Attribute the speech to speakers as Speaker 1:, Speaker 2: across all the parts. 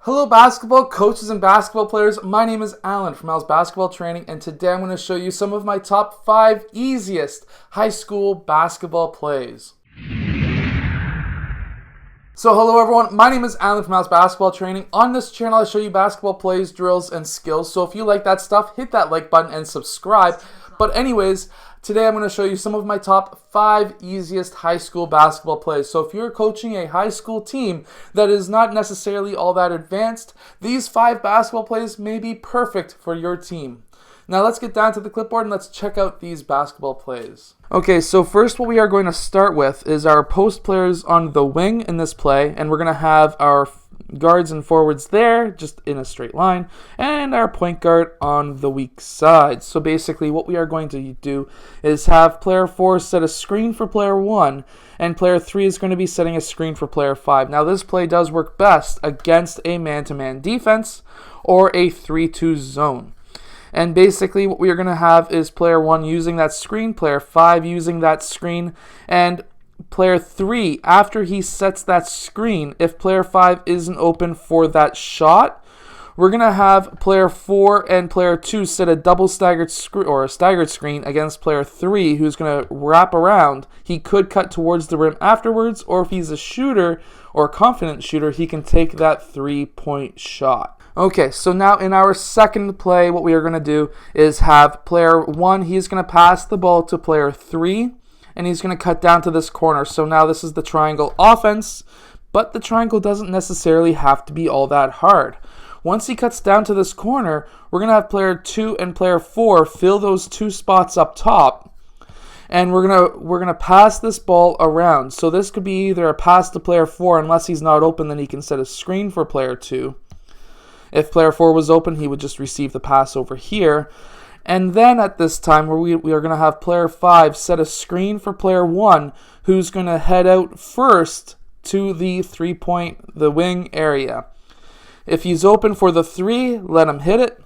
Speaker 1: Hello basketball coaches and basketball players, my name is Alan from Al's Basketball Training, and today I'm going to show you some of my top 5 easiest high school basketball plays. So hello everyone, my name is Alan from Al's Basketball Training. On this channel I show you basketball plays, drills, and skills, so if you like that stuff, hit that like button and subscribe. But anyways, today I'm going to show you some of my top 5 easiest high school basketball plays. So if you're coaching a high school team that is not necessarily all that advanced, these 5 basketball plays may be perfect for your team. Now let's get down to the clipboard and let's check out these basketball plays. Okay, so first what we are going to start with is our post players on the wing in this play, and we're going to have our guards and forwards there, just in a straight line, and our point guard on the weak side. So basically what we are going to do is have player 4 set a screen for player 1, and player 3 is going to be setting a screen for player 5. Now this play does work best against a man-to-man defense or a 3-2 zone. And basically what we are going to have is player 1 using that screen, player 5 using that screen, and player 3, after he sets that screen, if player 5 isn't open for that shot, we're going to have player 4 and player 2 set a double staggered screen or a staggered screen against player 3, who's going to wrap around. He could cut towards the rim afterwards, or if he's a shooter or a confident shooter, he can take that 3-point shot. Okay, so now in our second play, what we are going to do is have player 1, he's going to pass the ball to player 3, and he's going to cut down to this corner. So now this is the triangle offense, but the triangle doesn't necessarily have to be all that hard. Once he cuts down to this corner, we're going to have player 2 and player 4 fill those 2 spots up top, and we're going to pass this ball around. So this could be either a pass to player 4, unless he's not open, then he can set a screen for player 2. If player 4 was open, he would just receive the pass over here. And then at this time, we are going to have player 5 set a screen for player 1, who's going to head out first to the the wing area. If he's open for the 3, let him hit it.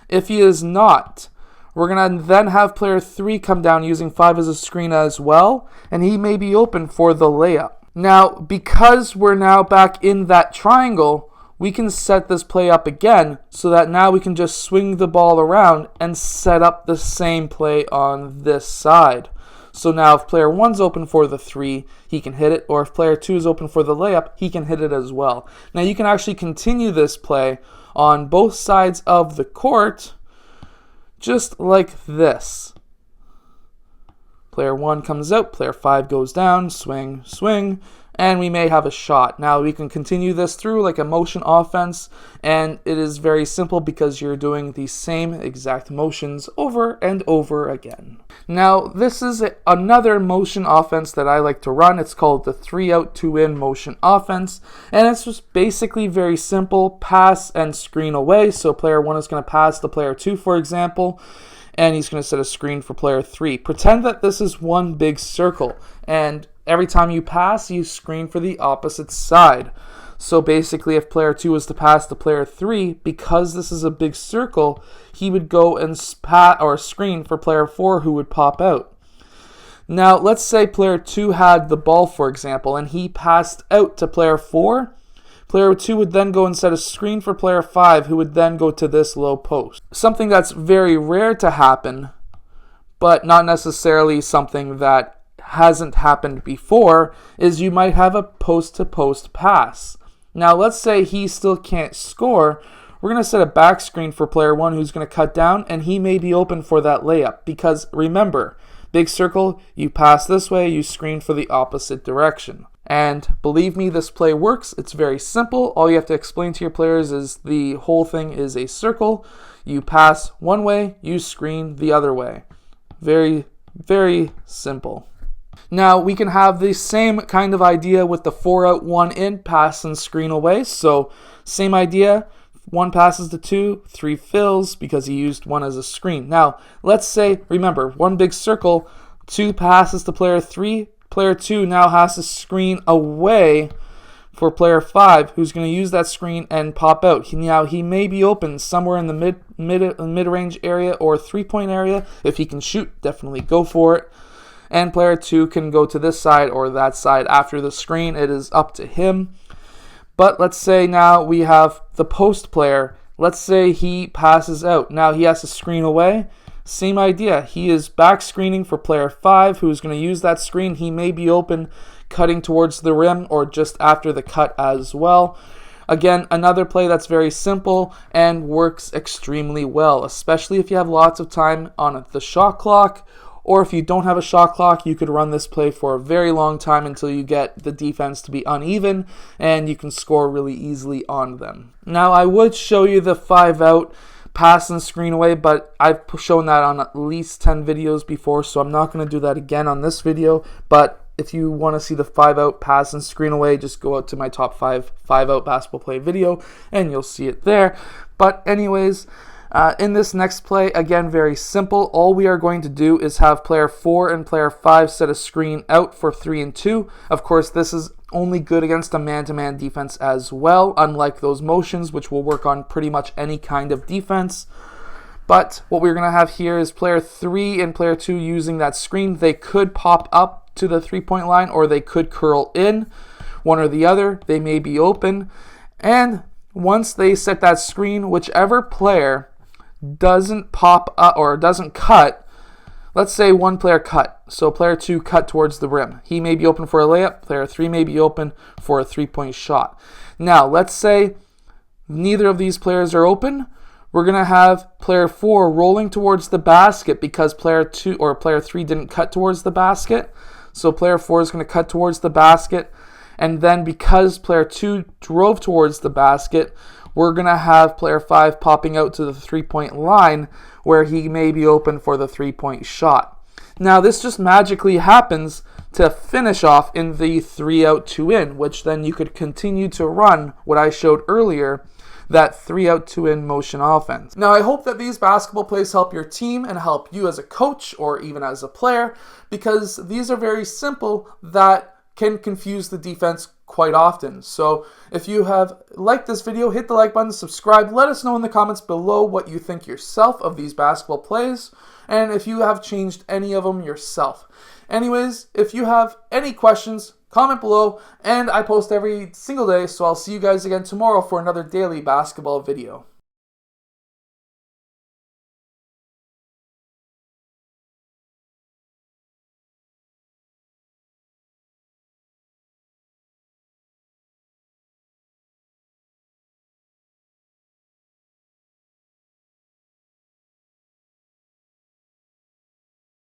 Speaker 1: If he is not, we're going to then have player 3 come down using 5 as a screen as well, and he may be open for the layup. Now, because we're now back in that triangle, we can set this play up again so that now we can just swing the ball around and set up the same play on this side. So now if player 1's open for the 3, he can hit it, or if player 2 is open for the layup, he can hit it as well. Now you can actually continue this play on both sides of the court just like this. Player 1 comes out, player 5 goes down, swing, swing, and we may have a shot. Now we can continue this through like a motion offense, and it is very simple because you're doing the same exact motions over and over again. Now this is another motion offense that I like to run. It's called the 3-out 2-in motion offense, and it's just basically very simple: pass and screen away. So player 1 is going to pass to player 2, for example, and he's going to set a screen for player 3. Pretend that this is one big circle, and every time you pass, you screen for the opposite side. So basically, if player 2 was to pass to player 3, because this is a big circle, he would go and screen for player 4, who would pop out. Now, let's say player 2 had the ball, for example, and he passed out to player 4. Player 2 would then go and set a screen for player 5, who would then go to this low post. Something that's very rare to happen, but not necessarily something that hasn't happened before, is you might have a post-to-post pass. Now let's say he still can't score. We're going to set a back screen for player 1, who's going to cut down, and he may be open for that layup, because remember, big circle, you pass this way, you screen for the opposite direction. And believe me, this play works. It's very simple. All you have to explain to your players is the whole thing is a circle. You pass one way, you screen the other way. Very, very simple. Now we can have the same kind of idea with the 4-out 1-in pass and screen away. So same idea, 1 passes to 2, 3 fills because he used 1 as a screen. Now let's say, remember, 1 big circle, 2 passes to player 3. Player 2 now has to screen away for player 5, who's going to use that screen and pop out. Now he may be open somewhere in the mid-range area or 3-point area. If he can shoot, definitely go for it. And player 2 can go to this side or that side after the screen. It is up to him. But let's say now we have the post player. Let's say he passes out. Now he has to screen away. Same idea. He is back screening for player 5, who's going to use that screen. He may be open, cutting towards the rim, or just after the cut as well. Again, another play that's very simple and works extremely well, especially if you have lots of time on the shot clock, or if you don't have a shot clock, you could run this play for a very long time until you get the defense to be uneven and you can score really easily on them. Now, I would show you the 5-out pass and screen away, but I've shown that on at least 10 videos before, so I'm not going to do that again on this video. But if you want to see the 5-out pass and screen away, just go out to my top 5-out basketball play video and you'll see it there. But anyways, in this next play, again, very simple. All we are going to do is have player 4 and player 5 set a screen out for 3 and 2. Of course, this is only good against a man-to-man defense as well, unlike those motions, which will work on pretty much any kind of defense. But what we're going to have here is player 3 and player 2 using that screen. They could pop up to the three-point line, or they could curl in, one or the other. They may be open. And once they set that screen, whichever player doesn't pop up or doesn't cut, let's say one player cut, so player 2 cut towards the rim. He may be open for a layup, player 3 may be open for a three-point shot. Now, let's say neither of these players are open. We're going to have player 4 rolling towards the basket because player 2 or player 3 didn't cut towards the basket. So player 4 is going to cut towards the basket. And then because player 2 drove towards the basket, we're going to have player 5 popping out to the three-point line where he may be open for the three-point shot. Now, this just magically happens to finish off in the 3-out, 2-in, which then you could continue to run what I showed earlier, that 3-out, 2-in motion offense. Now, I hope that these basketball plays help your team and help you as a coach or even as a player, because these are very simple that can confuse the defense quite often. So if you have liked this video, hit the like button, subscribe, let us know in the comments below what you think yourself of these basketball plays, and if you have changed any of them yourself. Anyways, if you have any questions, comment below, and I post every single day, so I'll see you guys again tomorrow for another daily basketball video.